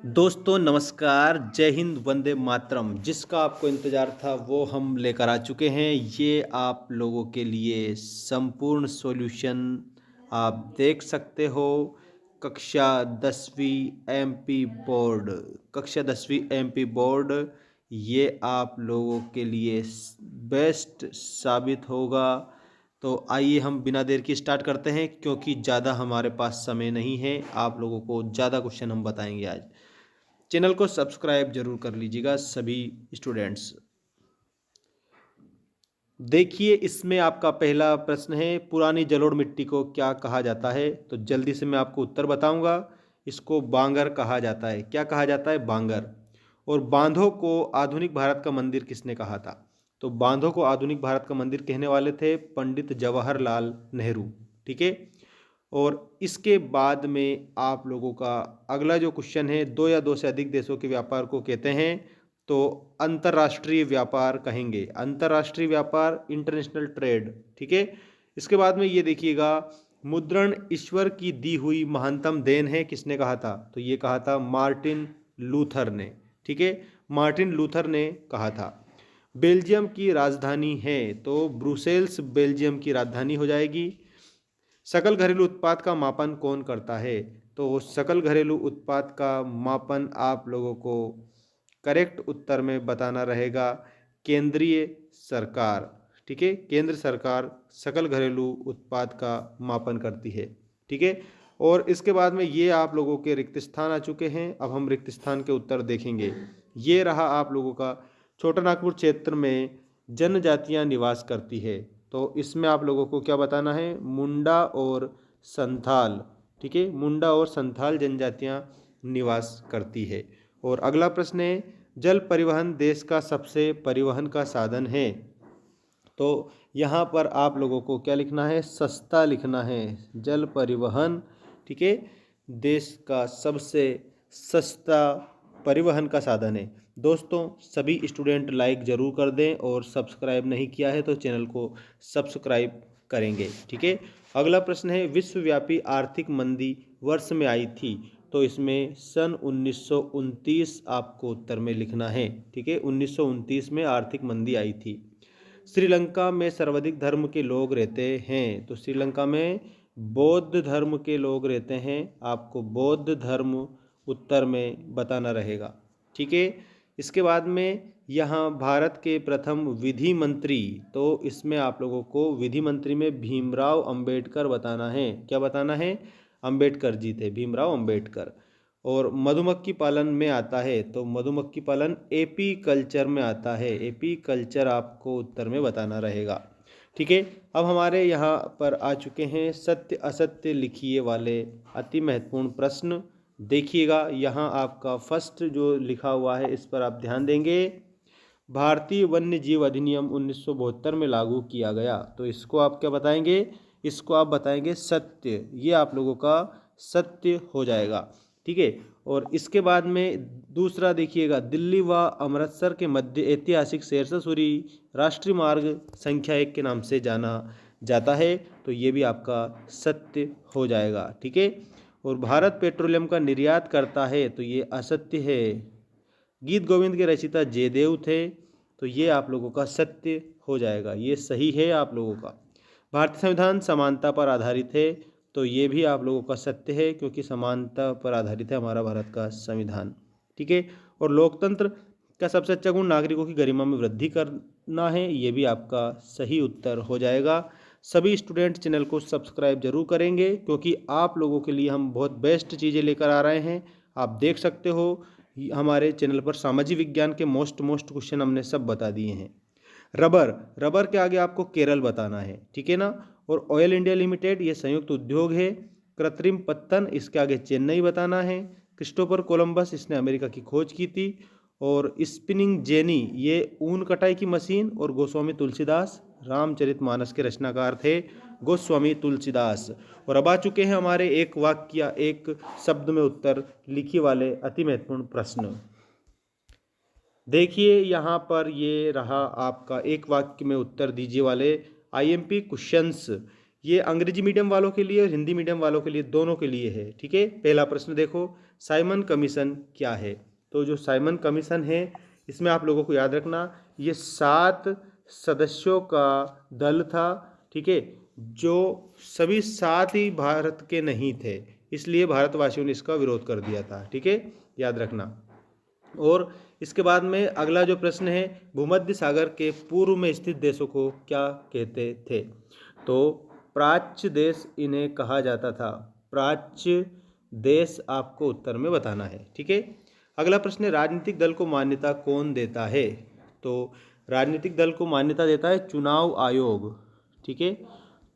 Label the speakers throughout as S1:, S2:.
S1: दोस्तों नमस्कार, जय हिंद, वंदे मातरम। जिसका आपको इंतज़ार था वो हम लेकर आ चुके हैं। ये आप लोगों के लिए संपूर्ण सॉल्यूशन आप देख सकते हो। कक्षा 10वीं एमपी बोर्ड, कक्षा 10वीं एमपी बोर्ड ये आप लोगों के लिए बेस्ट साबित होगा। तो आइए हम बिना देर की स्टार्ट करते हैं, क्योंकि ज़्यादा हमारे पास समय नहीं है। आप लोगों को ज़्यादा क्वेश्चन हम बताएंगे आज। चैनल को सब्सक्राइब जरूर कर लीजिएगा सभी स्टूडेंट्स। देखिए, इसमें आपका पहला प्रश्न है, पुरानी जलोढ़ मिट्टी को क्या कहा जाता है? तो जल्दी से मैं आपको उत्तर बताऊंगा। इसको बांगर कहा जाता है। क्या कहा जाता है? बांगर। और बांधों को आधुनिक भारत का मंदिर किसने कहा था? तो बांधों को आधुनिक भारत का मंदिर कहने वाले थे पंडित जवाहरलाल नेहरू। ठीक है। और इसके बाद में आप लोगों का अगला जो क्वेश्चन है, दो या दो से अधिक देशों के व्यापार को कहते हैं? तो अंतर्राष्ट्रीय व्यापार कहेंगे। अंतर्राष्ट्रीय व्यापार, इंटरनेशनल ट्रेड। ठीक है। इसके बाद में ये देखिएगा, मुद्रण ईश्वर की दी हुई महानतम देन है, किसने कहा था? तो ये कहा था मार्टिन लूथर ने। ठीक है, मार्टिन लूथर ने कहा था। बेल्जियम की राजधानी है, तो ब्रुसेल्स बेल्जियम की राजधानी हो जाएगी। सकल घरेलू उत्पाद का मापन कौन करता है? तो सकल घरेलू उत्पाद का मापन आप लोगों को करेक्ट उत्तर में बताना रहेगा केंद्रीय सरकार। ठीक है, केंद्र सरकार सकल घरेलू उत्पाद का मापन करती है। ठीक है। और इसके बाद में ये आप लोगों के रिक्त स्थान आ चुके हैं। अब हम रिक्त स्थान के उत्तर देखेंगे। ये रहा आप लोगों का, छोटा नागपुर क्षेत्र में जनजातियां निवास करती है। तो इसमें आप लोगों को क्या बताना है? मुंडा और संथाल। ठीक है, मुंडा और संथाल जनजातियां निवास करती है। और अगला प्रश्न है, जल परिवहन देश का सबसे परिवहन का साधन है? तो यहाँ पर आप लोगों को क्या लिखना है? सस्ता लिखना है। जल परिवहन, ठीक है, देश का सबसे सस्ता परिवहन का साधन है। दोस्तों सभी स्टूडेंट लाइक ज़रूर कर दें, और सब्सक्राइब नहीं किया है तो चैनल को सब्सक्राइब करेंगे। ठीक है। अगला प्रश्न है, विश्वव्यापी आर्थिक मंदी वर्ष में आई थी? तो इसमें सन 1929 आपको उत्तर में लिखना है। ठीक है, 1929 में आर्थिक मंदी आई थी। श्रीलंका में सर्वाधिक धर्म के लोग रहते हैं? तो श्रीलंका में बौद्ध धर्म के लोग रहते हैं। आपको बौद्ध धर्म उत्तर में बताना रहेगा। ठीक है। इसके बाद में यहाँ भारत के प्रथम विधि मंत्री, तो इसमें आप लोगों को विधि मंत्री में भीमराव अंबेडकर बताना है। क्या बताना है? अंबेडकर जी थे, भीमराव अंबेडकर। और मधुमक्खी पालन में आता है? तो मधुमक्खी पालन एपी कल्चर में आता है। एपी कल्चर आपको उत्तर में बताना रहेगा। ठीक है। अब हमारे यहाँ पर आ चुके हैं सत्य असत्य लिखिए वाले अति महत्वपूर्ण प्रश्न। देखिएगा, यहाँ आपका फर्स्ट जो लिखा हुआ है इस पर आप ध्यान देंगे। भारतीय वन्य जीव अधिनियम 1972 में लागू किया गया। तो इसको आप क्या बताएंगे? इसको आप बताएंगे सत्य। ये आप लोगों का सत्य हो जाएगा। ठीक है। और इसके बाद में दूसरा देखिएगा, दिल्ली व अमृतसर के मध्य ऐतिहासिक शेरशाह सूरी राष्ट्रीय मार्ग संख्या 1 के नाम से जाना जाता है। तो ये भी आपका सत्य हो जाएगा। ठीक है। और भारत पेट्रोलियम का निर्यात करता है? तो ये असत्य है। गीत गोविंद के रचयिता जयदेव थे? तो ये आप लोगों का सत्य हो जाएगा। ये सही है आप लोगों का। भारतीय संविधान समानता पर आधारित है? तो ये भी आप लोगों का सत्य है, क्योंकि समानता पर आधारित है हमारा भारत का संविधान। ठीक है। और लोकतंत्र का सबसे अच्छा गुण नागरिकों की गरिमा में वृद्धि करना है? ये भी आपका सही उत्तर हो जाएगा। सभी स्टूडेंट चैनल को सब्सक्राइब जरूर करेंगे, क्योंकि आप लोगों के लिए हम बहुत बेस्ट चीज़ें लेकर आ रहे हैं। आप देख सकते हो हमारे चैनल पर सामाजिक विज्ञान के मोस्ट क्वेश्चन हमने सब बता दिए हैं। रबर, रबर के आगे आपको केरल बताना है। ठीक है ना। और ऑयल इंडिया लिमिटेड ये संयुक्त उद्योग है। कृत्रिम पत्तन, इसके आगे चेन्नई बताना है। क्रिस्टोफर कोलंबस, इसने अमेरिका की खोज की थी। और स्पिनिंग जेनी, ये ऊन कटाई की मशीन। और गोस्वामी तुलसीदास, रामचरितमानस के रचनाकार थे गोस्वामी तुलसीदास। और अब आ चुके हैं हमारे एक वाक्य या एक शब्द में उत्तर लिखिए वाले अति महत्वपूर्ण प्रश्न। देखिए, यहाँ पर ये रहा आपका एक वाक्य में उत्तर दीजिए वाले आईएमपी क्वेश्चंस। ये अंग्रेजी मीडियम वालों के लिए और हिंदी मीडियम वालों के लिए, दोनों के लिए है। ठीक है, पहला प्रश्न देखो, साइमन कमीशन क्या है? तो जो साइमन कमीशन है, इसमें आप लोगों को याद रखना, ये 7 सदस्यों का दल था। ठीक है, जो सभी 7 ही भारत के नहीं थे, इसलिए भारतवासियों ने इसका विरोध कर दिया था। ठीक है, याद रखना। और इसके बाद में अगला जो प्रश्न है, भूमध्य सागर के पूर्व में स्थित देशों को क्या कहते थे? तो प्राच्य देश इन्हें कहा जाता था। प्राच्य देश आपको उत्तर में बताना है। ठीक है, अगला प्रश्न है, राजनीतिक दल को मान्यता कौन देता है? तो राजनीतिक दल को मान्यता देता है चुनाव आयोग। ठीक है,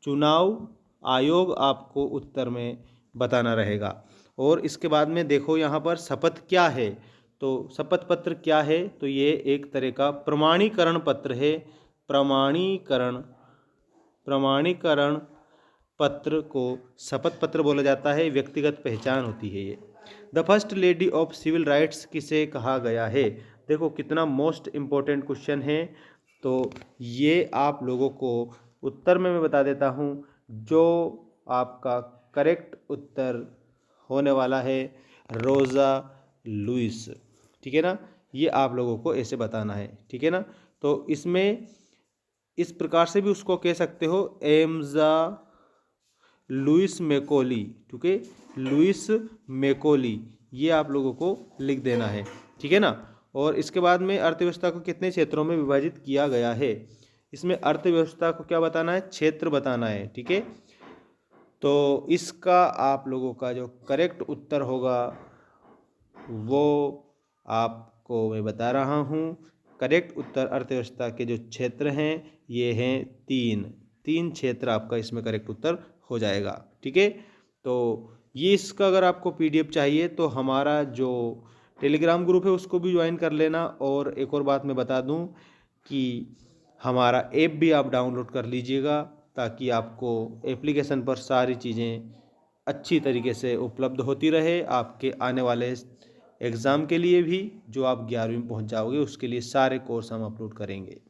S1: चुनाव आयोग आपको उत्तर में बताना रहेगा। और इसके बाद में देखो यहाँ पर शपथ क्या है? तो शपथ पत्र क्या है? तो ये एक तरह का प्रमाणीकरण पत्र है। प्रमाणीकरण पत्र को शपथ पत्र बोला जाता है, व्यक्तिगत पहचान होती है ये। The first lady of civil rights किसे कहा गया है? देखो कितना मोस्ट इम्पोर्टेंट क्वेश्चन है। तो ये आप लोगों को उत्तर में मैं बता देता हूँ। जो आपका करेक्ट उत्तर होने वाला है रोज़ा लुइस। ठीक है ना, ये आप लोगों को ऐसे बताना है। ठीक है ना, तो इसमें इस प्रकार से भी उसको कह सकते हो, एम्जा लुइस मैकोली। ठीक है, लुइस मैकोली, ये आप लोगों को लिख देना है। ठीक है ना, और इसके बाद में अर्थव्यवस्था को कितने क्षेत्रों में विभाजित किया गया है? इसमें अर्थव्यवस्था को क्या बताना है? क्षेत्र बताना है। ठीक है, तो इसका आप लोगों का जो करेक्ट उत्तर होगा वो आपको मैं बता रहा हूँ। करेक्ट उत्तर अर्थव्यवस्था के जो क्षेत्र हैं ये हैं 3 क्षेत्र, आपका इसमें करेक्ट उत्तर हो जाएगा। ठीक है, तो ये इसका अगर आपको PDF चाहिए तो हमारा जो टेलीग्राम ग्रुप है उसको भी ज्वाइन कर लेना। और एक और बात मैं बता दूं कि हमारा ऐप भी आप डाउनलोड कर लीजिएगा, ताकि आपको एप्लीकेशन पर सारी चीज़ें अच्छी तरीके से उपलब्ध होती रहे। आपके आने वाले एग्ज़ाम के लिए भी, जो आप 11वीं में पहुंच जाओगे, उसके लिए सारे कोर्स हम अपलोड करेंगे।